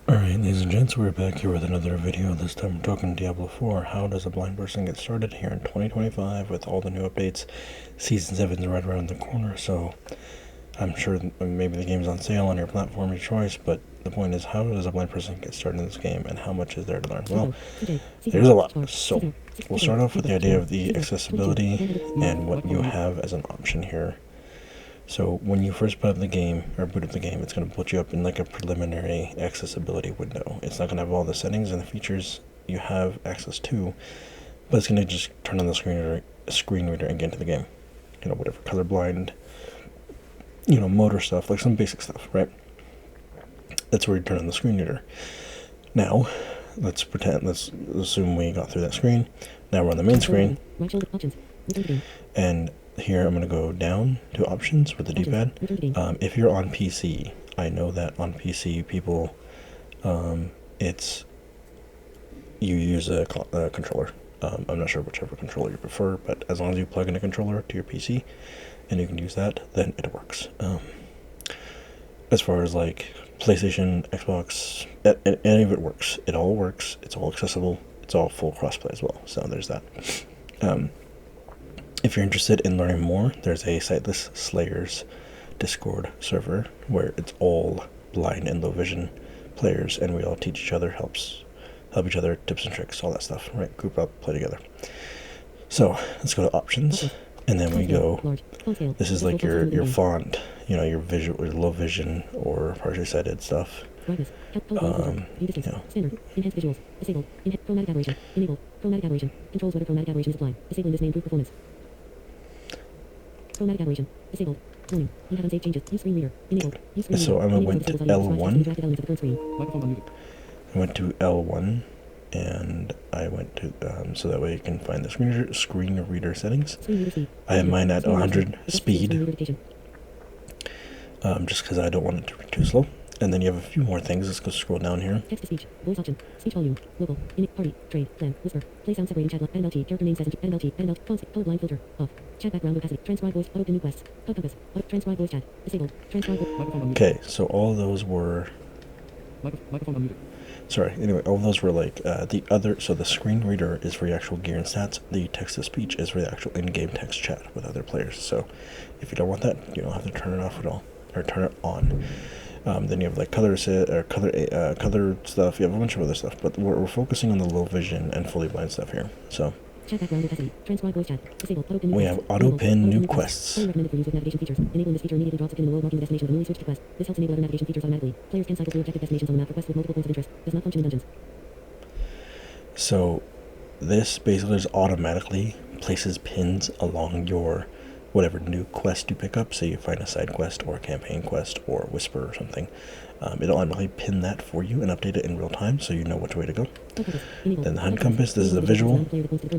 Alright, ladies and gents, we're back here with another video. This time we're talking Diablo 4. How does a blind person get started here in 2025 with all the new updates? Season 7 is right around the corner, so I'm sure maybe the game's on sale on your platform of choice, but the point is, how does a blind person get started in this game, and how much is there to learn? Well, there's a lot. So, we'll start off with the idea of the accessibility and what you have as an option here. So when you first boot up the game, it's going to put you up in like a preliminary accessibility window. It's not going to have all the settings and the features you have access to, but it's going to just turn on the screen reader and get into the game. You know, whatever, colorblind, motor stuff, like some basic stuff, right? That's where you turn on the screen reader. Now, let's assume we got through that screen. Now we're on the main screen, and here I'm going to go down to options with the D-pad. If you're on PC, I know that on PC people, you use a controller. I'm not sure whichever controller you prefer, but as long as you plug in a controller to your PC and you can use that, then it works. As far as like PlayStation, Xbox, any of it works. It all works. It's all accessible. It's all full crossplay as well. So there's that. If you're interested in learning more, there's a Sightless Slayers Discord server where it's all blind and low vision players, and we all teach each other, help each other, tips and tricks, all that stuff, right? Group up, play together. So let's go to options, and then we go, this is like your font, your visual, your low vision or partially sighted stuff. Enhanced visuals. Disabled. Chromatic aberration. Enable. Chromatic aberration. Controls whether chromatic aberration is applied. Disabling this may improve performance. Chromatic aberration. Disabled. Warning. You haven't saved changes. Use screen reader. Enabled. Use screen reader. So I went to L1. I went to L1 and I went to, so that way you can find the screen reader settings. I have mine at 100 speed. Just because I don't want it to be too slow. And then you have a few more things. Let's go scroll down here. Text to speech. Voice option. Speech volume. Local. Init. Party. Trade. Plan. Whisper. Play sound separating chat. NLT. Character name says NLT. Colorblind filter. Off. Chat background opacity. Transcribe voice. Auto new quests. Auto compass. Transcribe voice chat. Disabled. Transcribe voice. Okay, so all those were... Microphone unmuted. Sorry, anyway, all those were like the other... So the screen reader is for your actual gear and stats. The text-to-speech is for the actual in-game text chat with other players. So if you don't want that, you don't have to turn it off at all. Or turn it on. Then you have like color stuff. You have a bunch of other stuff, but we're focusing on the low vision and fully blind stuff here. So we have auto pin new quests. Enabling this feature immediately drops a pin in the world marking the destination when newly switched to quest. This helps enable other navigation features automatically. Players can cycle through objective destinations on the map for quests with multiple points of interest. Does not function in dungeons. So this basically just automatically places pins along your whatever new quest you pick up. Say you find a side quest or a campaign quest or a whisper or something. It'll automatically pin that for you and update it in real time so you know which way to go. Then the HUD compass, this is a visual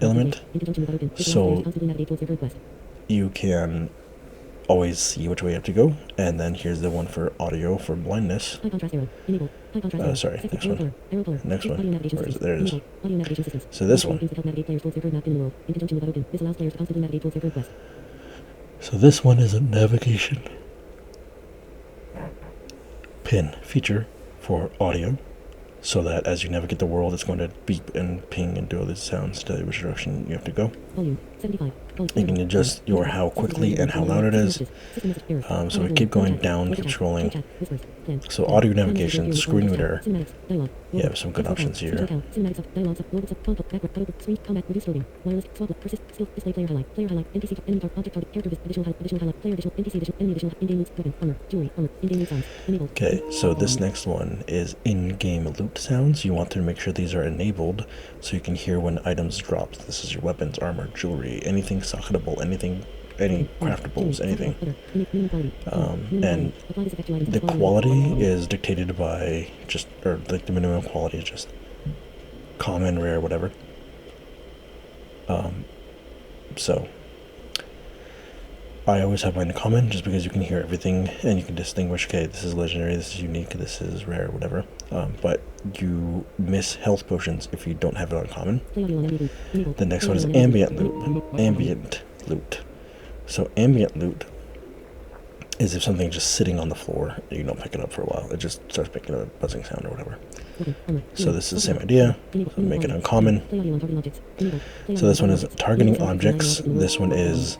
element, so you can always see which way you have to go. And then here's the one for audio for blindness. Sorry, next one. Where is it? There it is. So this one. So this one is a navigation pin feature for audio, so that as you navigate the world, it's going to beep and ping and do all these sounds to tell you which direction you have to go. You can adjust your how quickly and how loud it is. So we keep going down, keep scrolling. So audio navigation, screen reader. You have some good options here. Okay, so this next one is in-game loot sounds. You want to make sure these are enabled so you can hear when items drop. This is your weapons, armor, jewelry, anything socketable, any craftables, anything. And the quality is dictated by like the minimum quality is just common, rare, whatever. So I always have mine in common just because you can hear everything and you can distinguish, okay, this is legendary, this is unique, this is rare, whatever. But you miss health potions if you don't have it on common. The next one is ambient loot. So ambient loot is if something's just sitting on the floor and you don't pick it up for a while, it just starts making a buzzing sound or whatever. So this is the same idea. So make it uncommon. So this one is targeting objects. This one is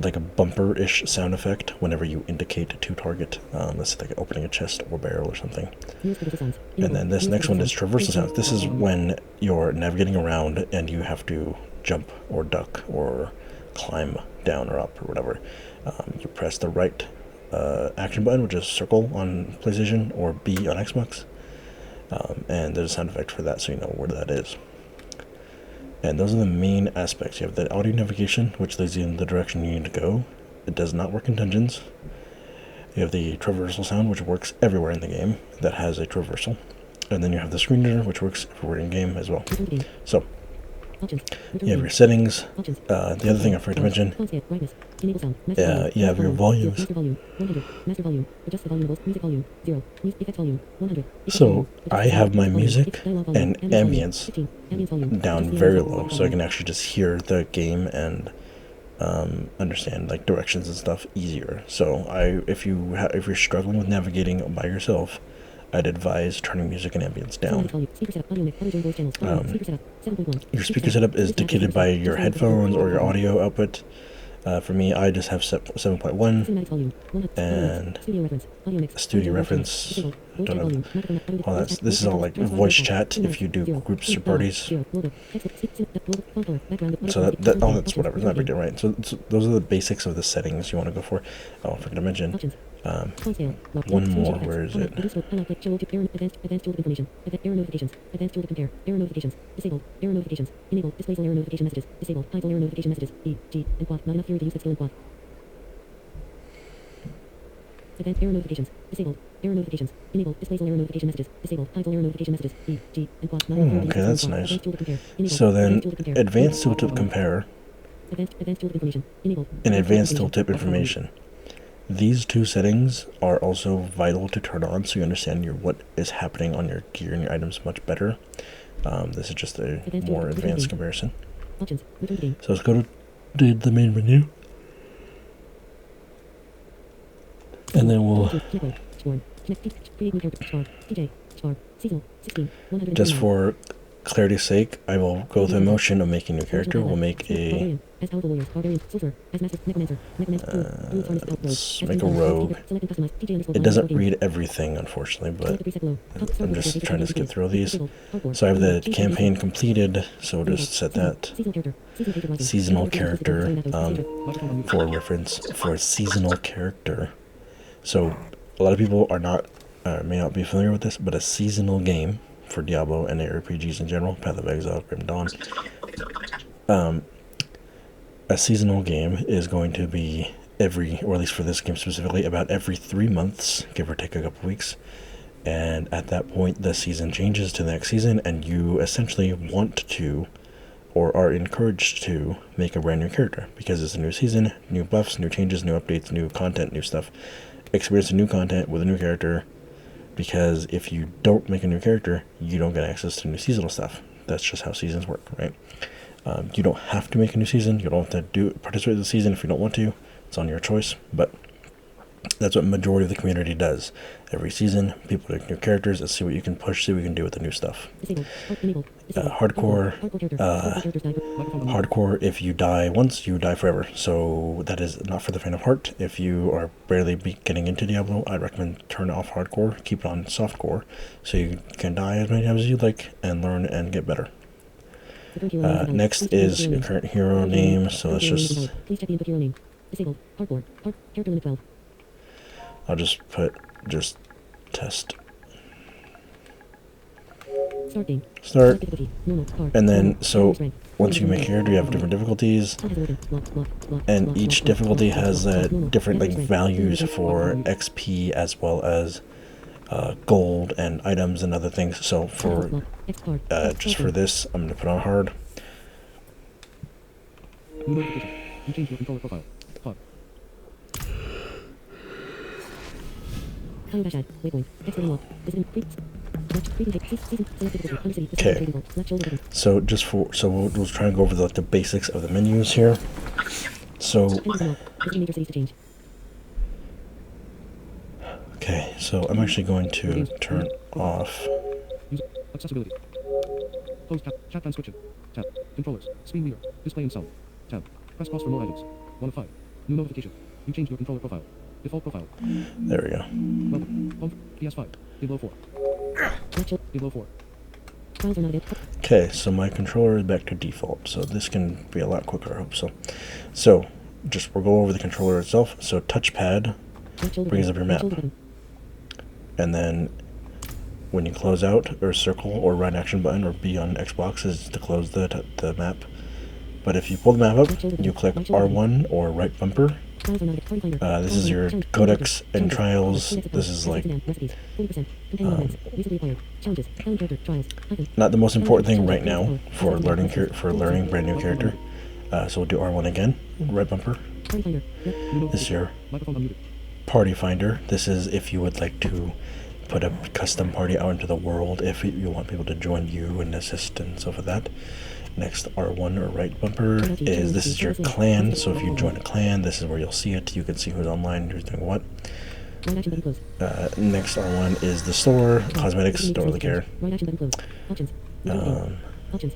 like a bumper-ish sound effect whenever you indicate to target. Let's say like opening a chest or barrel or something. And then this next one is traversal sounds. This is when you're navigating around and you have to jump or duck or climb down or up or whatever. You press the right action button, which is circle on PlayStation or B on Xbox. And there's a sound effect for that, so you know where that is. And those are the main aspects. You have the audio navigation, which leads you in the direction you need to go. It does not work in dungeons. You have the traversal sound, which works everywhere in the game that has a traversal. And then you have the screen reader, which works everywhere in game as well. So, you have your settings. The other thing I forgot to mention, you have your volumes. So I have my music and ambience down very low, so I can actually just hear the game and understand like directions and stuff easier. So if you're struggling with navigating by yourself, I'd advise turning music and ambience down. Your speaker setup is dictated by your headphones or your audio output. For me, I just have 7.1 and studio reference. Don't know. All that's, this is all like voice chat if you do groups or parties. So that's whatever. It's not a big deal, right? So those are the basics of the settings you want to go for. Oh, I forgot to mention. One more. Where is it? Advanced tool information. Error notifications. Advanced tool to compare. Error notifications. Disabled. Error notifications. Enable. Displays all error notification messages. Disabled. Hides all error notification messages. E, G, and quad. Not enough fury to use that skill in quad. Advanced error notifications. Disabled. Error notifications. Enable. Displays all error notification messages. Disabled. Hides all error notification messages. E, G, and quad. Not enough fury to use Okay, that that's skill in quad. nice. Advanced tool to compare. Enable. So then, Advanced tool to compare. advanced tooltip compare Advanced tool information. Enable. and advanced tooltip information. These two settings are also vital to turn on so you understand what is happening on your gear and your items much better. This is just a more advanced comparison. So let's go to the main menu. And then we'll, just for clarity's sake, I will go through the motion of making a new character. We'll make a let's make a rogue. It doesn't read everything, unfortunately, but I'm just trying to skip through all these. So I have the campaign completed, so we'll just set that. Seasonal character, for reference, for seasonal character. So a lot of people are not, may not be familiar with this, but a seasonal game for Diablo and ARPGs in general, Path of Exile, Grim Dawn, a seasonal game is going to be or at least for this game specifically, about every 3 months, give or take a couple weeks. And at that point, the season changes to the next season, and you essentially want to, or are encouraged to, make a brand new character, because it's a new season, new buffs, new changes, new updates, new content, new stuff. Experience new content with a new character, because if you don't make a new character, you don't get access to new seasonal stuff. That's just how seasons work, right? You don't have to make a new season. You don't have to participate in the season if you don't want to. It's on your choice, but that's what majority of the community does. Every season, people make new characters. Let's see what you can push, see what you can do with the new stuff. Hardcore, if you die once, you die forever. So that is not for the faint of heart. If you are barely getting into Diablo, I'd recommend turn off hardcore, keep it on softcore, so you can die as many times as you like and learn and get better. Next is your current hero name, so let's just, I'll just put test. Start. And then, so once you make a character, you have different difficulties, and each difficulty has different like values for XP as well as gold and items and other things. So for just for this, I'm gonna put on hard. Okay. So we'll try and go over the basics of the menus here. So So I'm actually going to turn off. User accessibility. Close tab. Chat transcription. Tab. Controllers. Screen reader. Display and sound. Tab. Press pause for more items. 1 of 5. New notification. You changed your controller profile. Default profile. There we go. Welcome. Home. PS5. Diablo 4. Diablo 4. Files are not available. Okay, so my controller is back to default, so this can be a lot quicker, I hope so. So, we'll go over the controller itself. So touchpad brings up your map. And then when you close out, or circle, or right action button, or B on Xbox is to close the map. But if you pull the map up, you click R1 or right bumper. This is your codex and trials. This is like not the most important thing right now for learning brand new character. So we'll do R1 again, right bumper. This is your party finder. This is if you would like to put a custom party out into the world, if you want people to join you and assist and stuff like that. Next, R1 or right bumper is this is your clan. So if you join a clan, this is where you'll see it. You can see who's online, who's doing what. Next, R1 is the store, cosmetics, don't really care.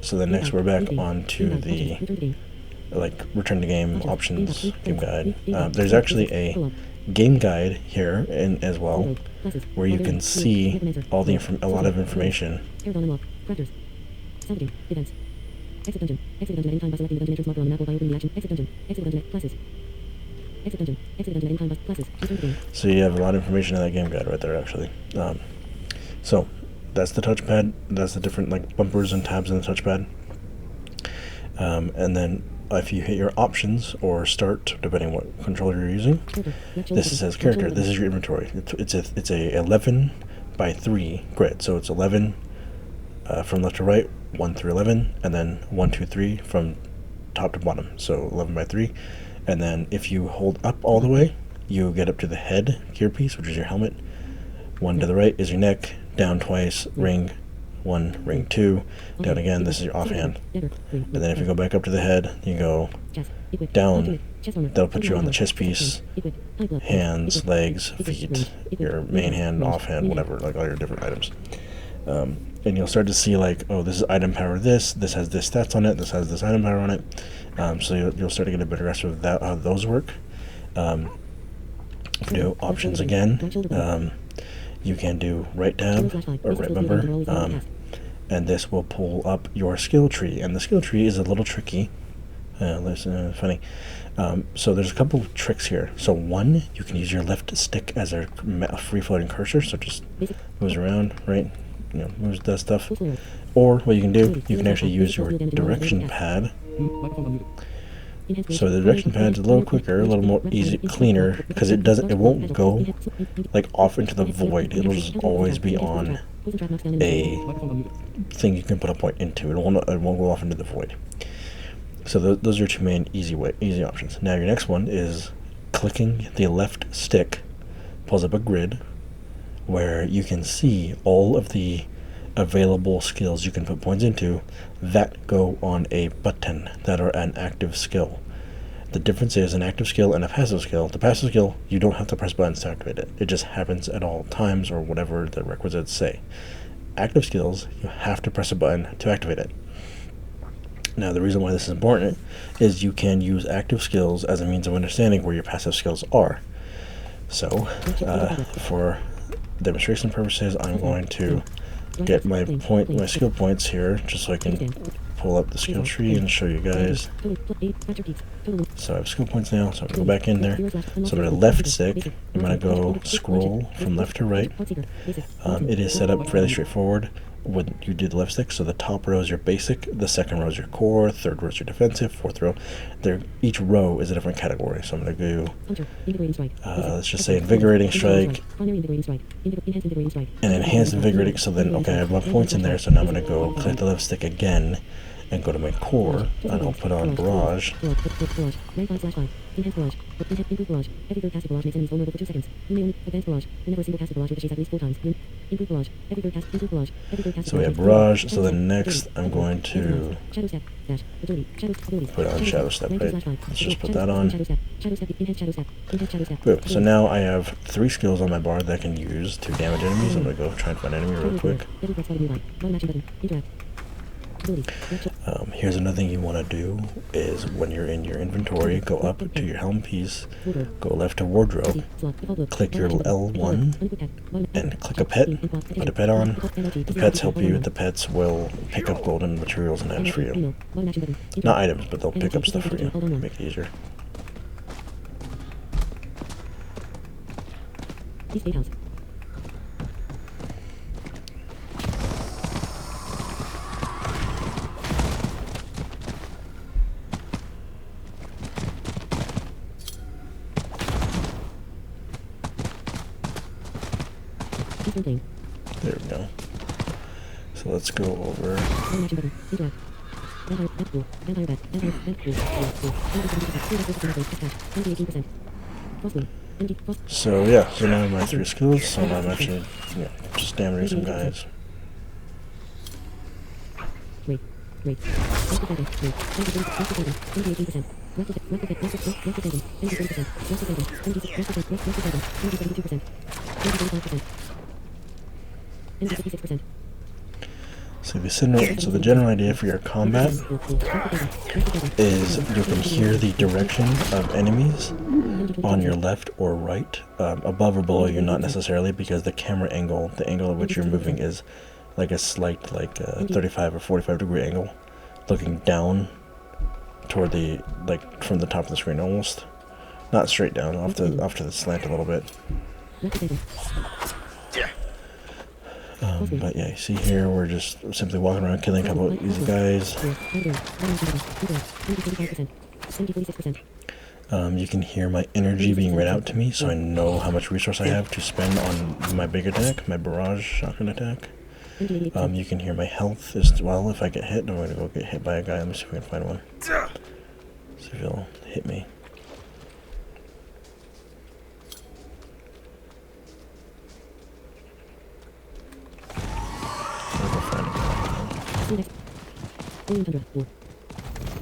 So then next we're back on to the return to game options, game guide. There's actually a game guide here as well, where you can see all the a lot of information. Exit dungeon. Exit dungeon anytime by selecting the dungeon entrance marker on the map or by opening the action. Exit dungeon. Exit dungeon classes. Exit dungeon. Exit dungeon anytime by classes. Return to game. So you have a lot of information in that game guide right there, actually. So that's the touchpad. That's the different bumpers and tabs in the touchpad. And then if you hit your options or start, depending on what controller you're using, this says character. This is your inventory. It's a 11 by 3 grid. So it's 11 from left to right, 1 through 11, and then 1, 2, 3 from top to bottom. So 11 by 3. And then if you hold up all the way, you get up to the head gear piece, which is your helmet. 1 to the right is your neck, down twice, ring 1, ring 2, down again, this is your offhand. And then if you go back up to the head, you go down, that'll put you on the chest piece, hands, legs, feet, your main hand, offhand, whatever, all your different items. And you'll start to see oh, this is item power this has this stats on it, this has this item power on it. So you'll start to get a better grasp of how those work. Do options again. You can do right tab or right bumper, and this will pull up your skill tree. And the skill tree is a little tricky. Funny. So there's a couple of tricks here. So one, you can use your left stick as a free-floating cursor, so just moves around, right? Moves, does stuff. Or what you can do, you can actually use your direction pad. So the direction pad's a little quicker, a little more easy, cleaner, because it won't go off into the void. It'll just always be on a thing you can put a point into. It won't go off into the void. So those are two main easy options. Now your next one is clicking the left stick pulls up a grid where you can see all of the available skills you can put points into that go on a button that are an active skill. The difference is an active skill and a passive skill. The passive skill, you don't have to press buttons to activate it. It just happens at all times or whatever the requisites say. Active skills, you have to press a button to activate it. Now the reason why this is important is you can use active skills as a means of understanding where your passive skills are. So for demonstration purposes, I'm going to get my skill points here just so I can pull up the skill tree and show you guys. So I have skill points now, so I'm going to go back in there. So I'm going to left stick, I'm going to go scroll from left to right. It is set up fairly straightforward when you do the left stick. So the top row is your basic, the second row is your core, third row is your defensive, fourth row. Each row is a different category. So I'm going to go, let's just say invigorating strike, and enhanced invigorating. So then, okay, I have my points in there, so now I'm going to go click the left stick again, and go to my core, and I'll put on Barrage. Barrage. Rank 5/5. Enhanced Barrage. Improved Barrage. Every third casted barrage makes enemies vulnerable for 2 seconds. You may only advance Barrage. Whenever a single casted barrage ricochets at least 4 times. Improved Barrage. Every third cast. Improved Barrage. Every third casted So we have Barrage. So then next I'm going to Shadow Step. Dash. Ability. Shadow. Abilities. put on Shadow Step, Rank right? 2/5. Let's just put that on. Shadow Step. Shadow Step. Enhanced Shadow Step. Enhanced Shadow Step. Good. So now I have 3 skills on my bar that I can use to damage enemies. I'm gonna go try and find an enemy real quick. Every threat spotted nearby. Button action button. Interact. Abilities. Here's another thing you want to do is when you're in your inventory, go up to your helm piece, go left to wardrobe, click your L1, and click a pet, put a pet on. The pets help you, the pets will pick up golden materials and items for you. Not items, but they'll pick up stuff for you, make it easier. East Gate House. There we go. So let's go over. So yeah, so now my 3 skills, so now I'm actually just damaging some guys. So the general idea for your combat is you can hear the direction of enemies on your left or right, above or below you, not necessarily, because the camera angle, the angle at which you're moving is like a slight, 35 or 45 degree angle, looking down toward the, from the top of the screen almost, not straight down, off to the slant a little bit. But yeah, you see here, we're just simply walking around killing a couple of easy guys. You can hear my energy being read out to me, so I know how much resource I have to spend on my big attack, my barrage shotgun attack. You can hear my health as well if I get hit. I'm going to go get hit by a guy. Let me see if we can find one. See if he'll hit me.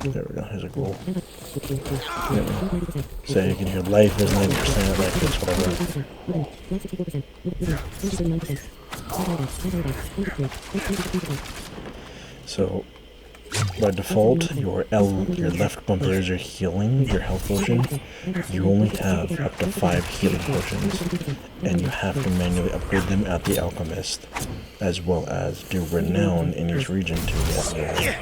There we go, here's a goal. So you can hear life is 90%, life is whatever. So by default, your left bumper is your healing, your health potion. You only have up to 5 healing potions, and you have to manually upgrade them at the alchemist, as well as do renown in each region to get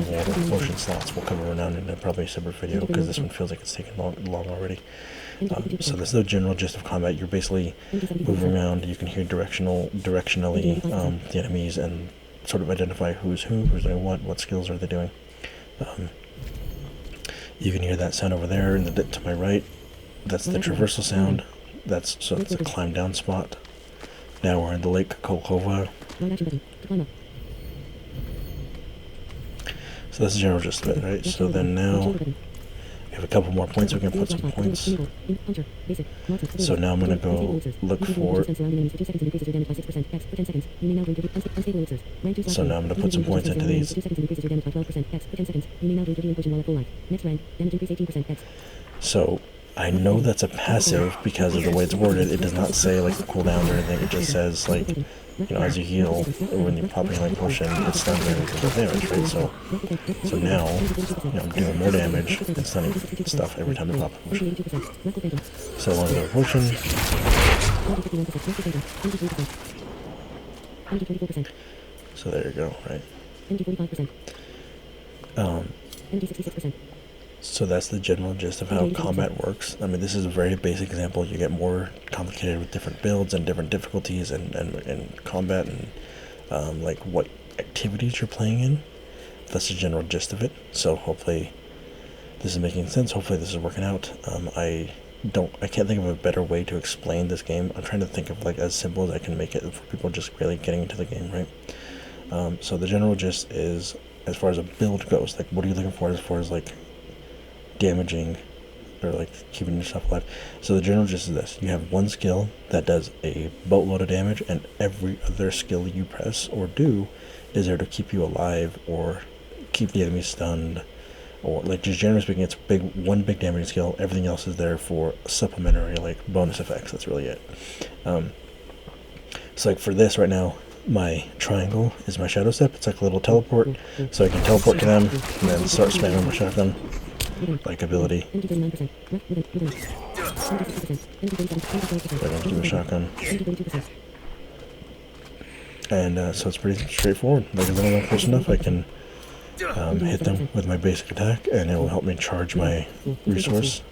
more potion slots. We'll cover renown in probably a separate video because this one feels like it's taken long already. So this is the general gist of combat. You're basically moving around. You can hear directionally the enemies and sort of identify who's doing what skills are they doing. You can hear that sound over there in the to my right. That's the traversal sound. So it's a climb down spot. Now we're in the Lake Kolkova. So that's the general gist of it, right? So then now we have a couple more points. We can put some points. So now I'm gonna go look for. So now I'm gonna put some points into these. So I know that's a passive because of the way it's worded. It does not say like the cooldowns or anything. It just says like, as you heal, when you pop a healing potion, it stuns enemies with damage, right? So now, I'm doing more damage and stunning stuff every time I pop a potion. So I want to go to potion. So there you go, right? So that's the general gist of how combat works. I mean, this is a very basic example. You get more complicated with different builds and different difficulties and combat and like what activities you're playing in. That's the general gist of it. So hopefully this is making sense. Hopefully this is working out. I can't think of a better way to explain this game. I'm trying to think of like as simple as I can make it for people just really getting into the game, right? So the general gist is, as far as a build goes, like what are you looking for as far as like damaging or like keeping yourself alive? So the general gist is this: you have one skill that does a boatload of damage, and every other skill you press or do is there to keep you alive or keep the enemy stunned, or like just generally speaking, it's one big damaging skill. Everything else is there for supplementary like bonus effects. That's really it. So like for this right now, my triangle is my shadow step. It's like a little teleport, so I can teleport to them and then start spamming my shotgun like ability. I don't keep a shotgun. And so it's pretty straightforward. Like as long as I'm close enough, I can hit them with my basic attack, and it will help me charge my resource.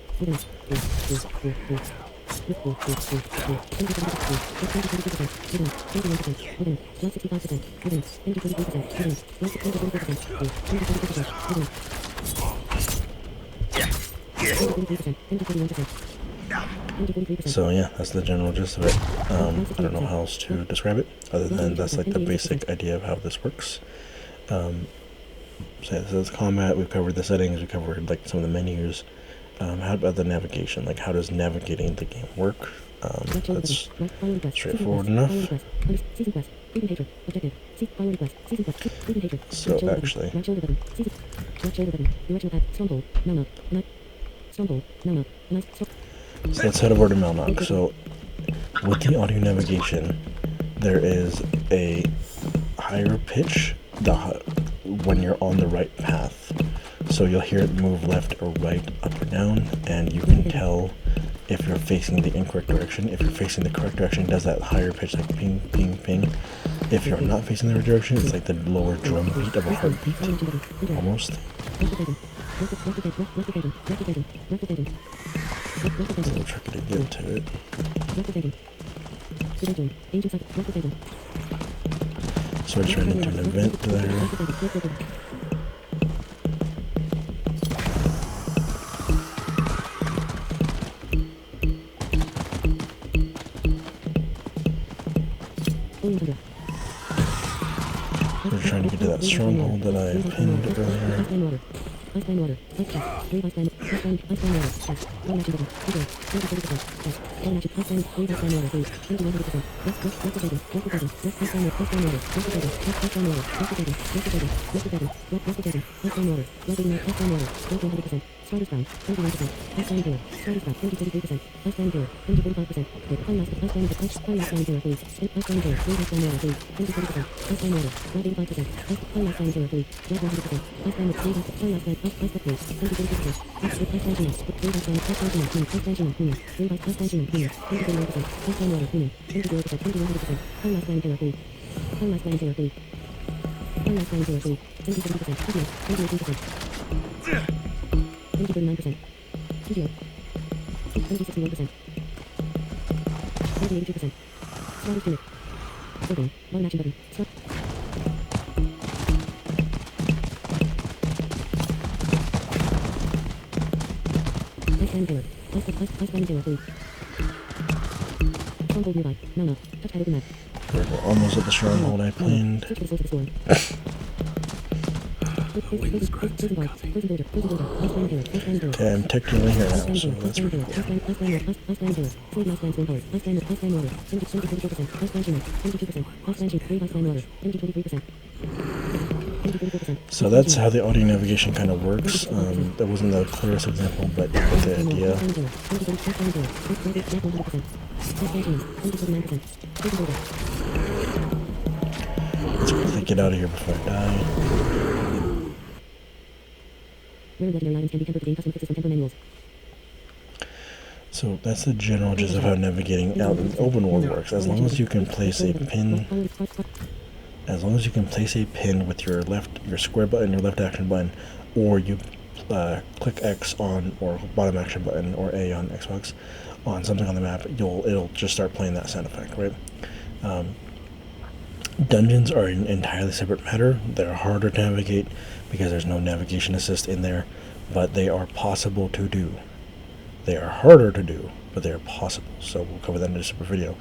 So yeah, that's the general gist of it. I don't know how else to describe it, other than that's like the basic idea of how this works. So this is combat. We've covered the settings. We covered like some of the menus. How about the navigation? Like how does navigating the game work? That's straightforward enough. So actually, so let's head over to Malnog. So with the audio navigation, there is a higher pitch when you're on the right path. So you'll hear it move left or right, up or down, and you can tell if you're facing the incorrect direction. If you're facing the correct direction, it does that higher pitch, like ping, ping, ping. If you're not facing the right direction, it's like the lower drum beat of a heartbeat, almost. It's a little tricky to get to it. So I just ran into an event there. We're trying to get to that stronghold that I pinned earlier. We're almost at the stronghold I planned. Okay, I'm technically here now, so that's pretty cool. So that's how the audio navigation kind of works. That wasn't the clearest example, but you get the idea. Let's quickly get out of here before I die. So that's the general gist of how navigating out in open world works. As long as you can place a pin, with your square button, your left action button, or you click X on, or bottom action button, or A on Xbox, on something on the map, it'll just start playing that sound effect, right? Dungeons are an entirely separate matter. They're harder to navigate because there's no navigation assist in there, but they are possible to do. They are harder to do, but they are possible. So we'll cover that in a separate video.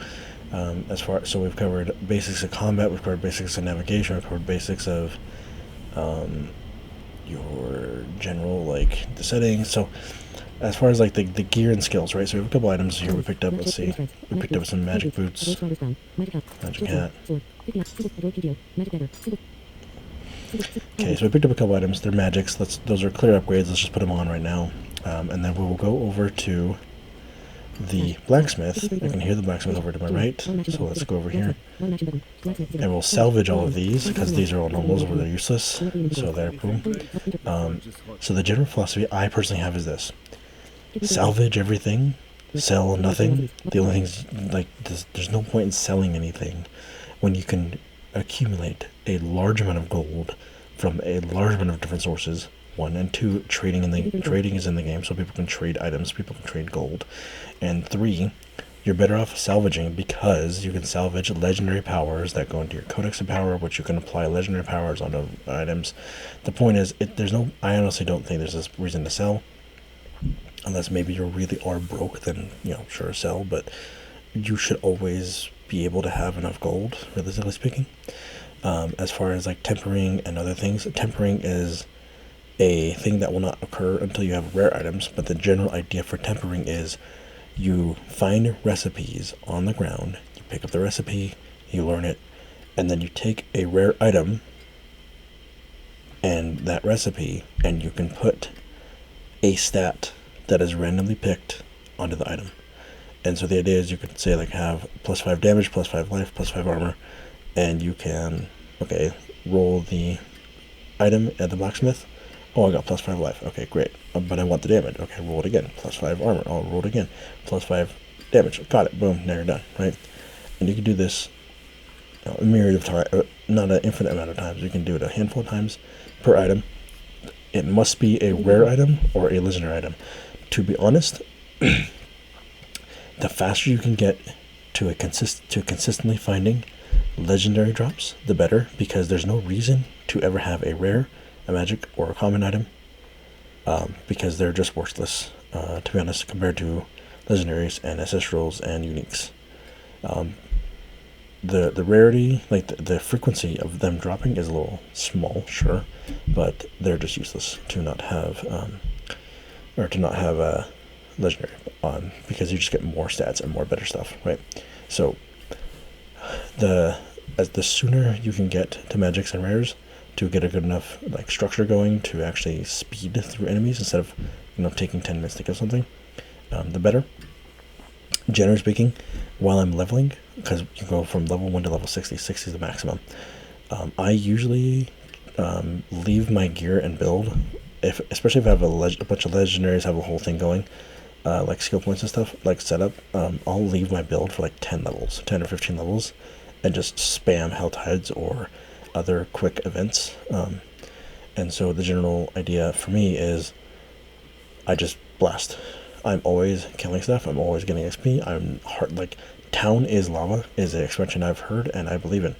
So we've covered basics of combat, we've covered basics of navigation, we've covered basics of your general, like, the settings. So as far as like the gear and skills, right? So we have a couple items here we picked up. Let's see. We picked up some magic boots, magic hat. Okay, so we picked up a couple items. They're magics. Those are clear upgrades. Let's just put them on right now. And then we will go over to the blacksmith. I can hear the blacksmith over to my right. So let's go over here. And we'll salvage all of these, because these are all normals where they're useless. So there, boom. So the general philosophy I personally have is this. Salvage everything, sell nothing. The only thing's, like, there's no point in selling anything when you can accumulate a large amount of gold from a large amount of different sources. 1 and 2, trading is in the game, so people can trade items, people can trade gold. And 3, you're better off salvaging, because you can salvage legendary powers that go into your codex of power, which you can apply legendary powers onto items. The point is, I honestly don't think there's this reason to sell. Unless maybe you really are broke, then, sure, sell, but you should always be able to have enough gold, realistically speaking. As far as, like, tempering and other things, tempering is a thing that will not occur until you have rare items, but the general idea for tempering is you find recipes on the ground, you pick up the recipe, you learn it, and then you take a rare item and that recipe, and you can put a stat that is randomly picked onto the item. And so the idea is you could say, like, have +5 damage, +5 life, +5 armor, and you can, okay, roll the item at the blacksmith. Oh, I got +5 life. Okay, great. But I want the damage. Okay, roll it again. +5 armor. Oh, roll it again. +5 damage. Got it. Boom. Now you're done, right? And you can do this a myriad of times, not an infinite amount of times. You can do it a handful of times per item. It must be a rare item or a legendary item. To be honest, the faster you can get to consistently finding legendary drops, the better, because there's no reason to ever have a rare, a magic, or a common item, because they're just worthless, to be honest, compared to legendaries and ancestrals and uniques. The rarity, like the frequency of them dropping is a little small, sure, but they're just useless to not have, legendary on, because you just get more stats and more better stuff, right? So the sooner you can get to magics and rares to get a good enough, like, structure going to actually speed through enemies instead of taking 10 minutes to kill something, the better. Generally speaking, while I'm leveling, because you go from level 1 to level 60, 60 is the maximum, I usually leave my gear and build, especially if I have a bunch of legendaries, have a whole thing going, like skill points and stuff, like setup, I'll leave my build for like 10 or 15 levels, and just spam Hell Tides or other quick events. And so the general idea for me is I just blast. I'm always killing stuff. I'm always getting XP. I'm hard, like, Town is Lava is an expansion I've heard and I believe in.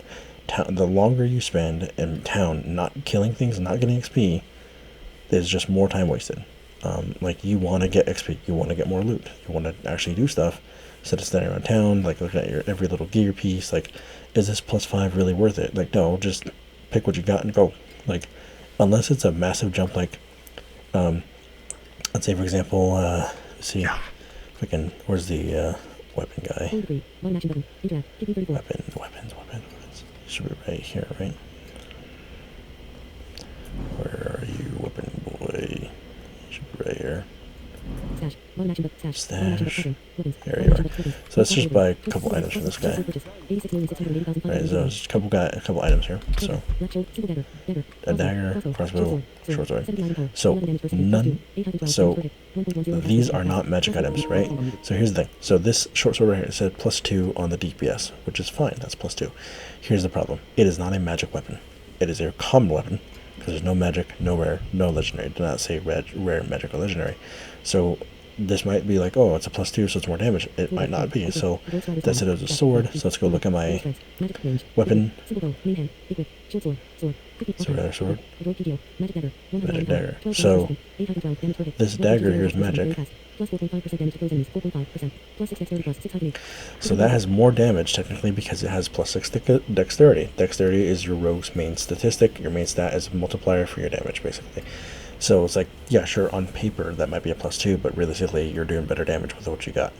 The longer you spend in Town not killing things, not getting XP, there's just more time wasted. Like, you want to get XP, you want to get more loot, you want to actually do stuff instead of standing around town, like, looking at your every little gear piece, like, is this +5 really worth it? Like, no, just pick what you got and go. Like, unless it's a massive jump, like, let's say, for example, let's see, freaking, where's the weapon guy? Weapons. Should be right here, right? Where are you, weapon boy? Should be right here. Stash. There you are. So let's just buy a couple items from this guy. Alright, so just a couple items here. So a dagger, crossbow, short sword. So these are not magic items, right? So here's the thing. So this short sword right here, it said +2 on the DPS, which is fine. That's +2. Here's the problem. It is not a magic weapon. It is a common weapon, because there's no magic, no rare, no legendary. Do not say rare, magic, or legendary. So this might be like, oh, it's a +2, so it's more damage. It might not be. So that's it as a sword. So let's go look at my weapon. Sword. Magic dagger. So this dagger here is magic. So that has more damage technically because it has +6 dexterity. Dexterity is your rogue's main statistic. Your main stat is a multiplier for your damage, basically. So it's like, yeah, sure, on paper that might be a +2, but realistically you're doing better damage with what you got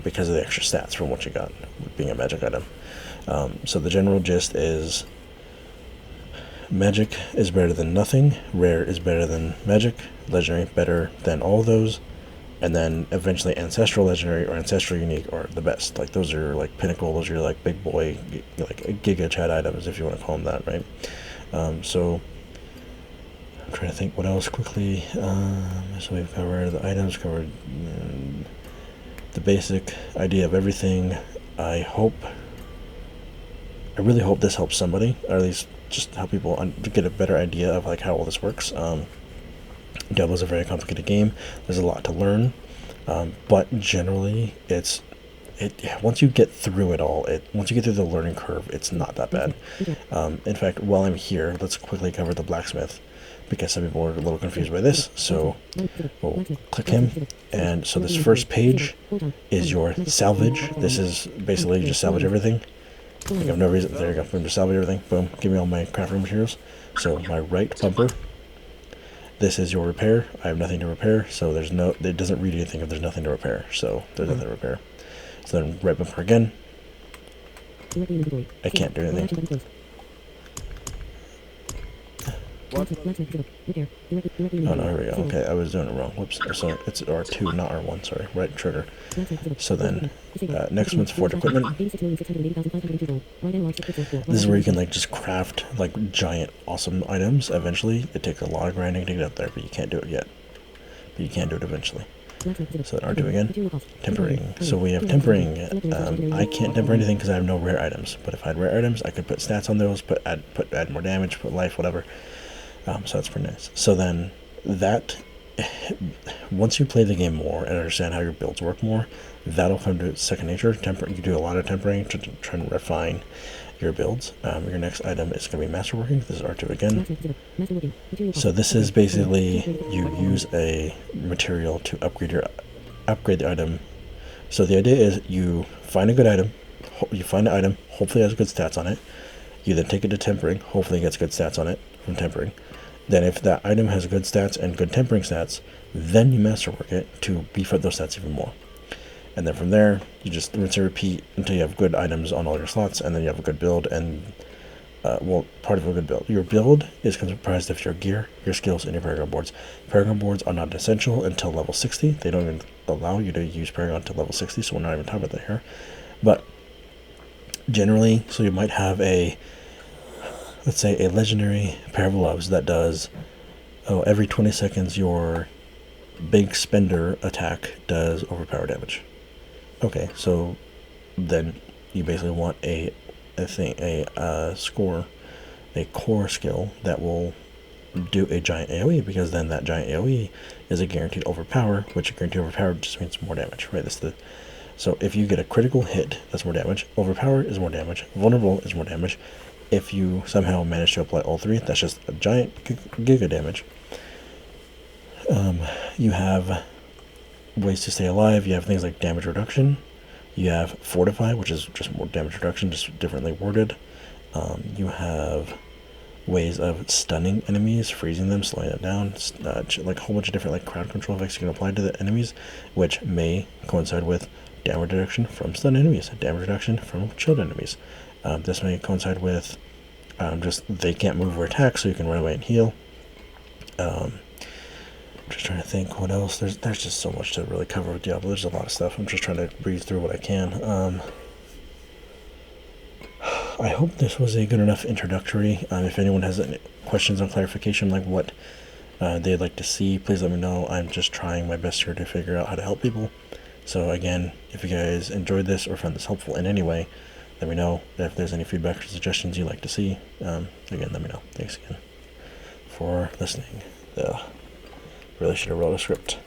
because of the extra stats from what you got, being a magic item. So the general gist is magic is better than nothing, rare is better than magic, legendary better than all of those, and then eventually ancestral, legendary, or ancestral unique are the best. Like those are like pinnacle, those are like big boy, like giga chat items if you want to call them that, right? So I'm trying to think what else quickly. So we've covered the items, covered the basic idea of everything. I really hope this helps somebody, or at least just help people get a better idea of like how all this works. Diablo is a very complicated game. There's a lot to learn, but generally, once you get through it all, once you get through the learning curve, it's not that bad. In fact, while I'm here, let's quickly cover the blacksmith, because some people are a little confused by this. So we'll click him, and so this first page is your salvage. This is basically you just salvage everything. I have no reason. There you go. Boom, just salvage everything. Boom. Give me all my crafting materials. So my right bumper. This is your repair. I have nothing to repair, so it doesn't read anything if there's nothing to repair. So there's nothing to repair. So then right bumper again. I can't do anything. Oh no, here we go. Okay, I was doing it wrong. Whoops. So it's R2, not R1. Sorry. Right trigger. So then, next one's Forge Equipment. This is where you can like just craft like giant, awesome items. Eventually, it takes a lot of grinding to get up there, but you can't do it yet. But you can do it eventually. So then R2 again. Tempering. So we have tempering. I can't temper anything because I have no rare items. But if I had rare items, I could put stats on those, add more damage, put life, whatever. So that's pretty nice. So then once you play the game more and understand how your builds work more, that'll come to second nature. You do a lot of tempering to try and refine your builds. Your next item is going to be masterworking. This is R2 again. So this is basically you use a material to upgrade the item. So the idea is you find a good item, hopefully it has good stats on it. You then take it to tempering, hopefully it gets good stats on it from tempering. Then if that item has good stats and good tempering stats, then you masterwork it to beef up those stats even more. And then from there, you just rinse and repeat until you have good items on all your slots, and then you have a good build, and, part of a good build. Your build is comprised of your gear, your skills, and your Paragon boards. Paragon boards are not essential until level 60. They don't even allow you to use Paragon until level 60, so we're not even talking about that here. But generally, so you might have let's say a legendary pair of gloves that does, every 20 seconds your big spender attack does overpower damage. Okay, so then you basically want a core skill that will do a giant AoE, because then that giant AoE is a guaranteed overpower, which a guaranteed overpower just means more damage, right? So if you get a critical hit, that's more damage. Overpower is more damage. Vulnerable is more damage. If you somehow manage to apply all three, that's just a giant giga damage. You have ways to stay alive. You have things like damage reduction. You have fortify, which is just more damage reduction, just differently worded. You have ways of stunning enemies, freezing them, slowing them down, like a whole bunch of different like crowd control effects you can apply to the enemies, which may coincide with damage reduction from stun enemies, damage reduction from chilled enemies. This may coincide with just they can't move or attack, so you can run away and heal. Just trying to think what else. There's just so much to really cover with Diablo. There's a lot of stuff. I'm just trying to breeze through what I can. I hope this was a good enough introductory. If anyone has any questions on clarification, like what they'd like to see, please let me know. I'm just trying my best here to figure out how to help people. So again, if you guys enjoyed this or found this helpful in any way, let me know. If there's any feedback or suggestions you'd like to see, again, let me know. Thanks again for listening. Really should have wrote a script.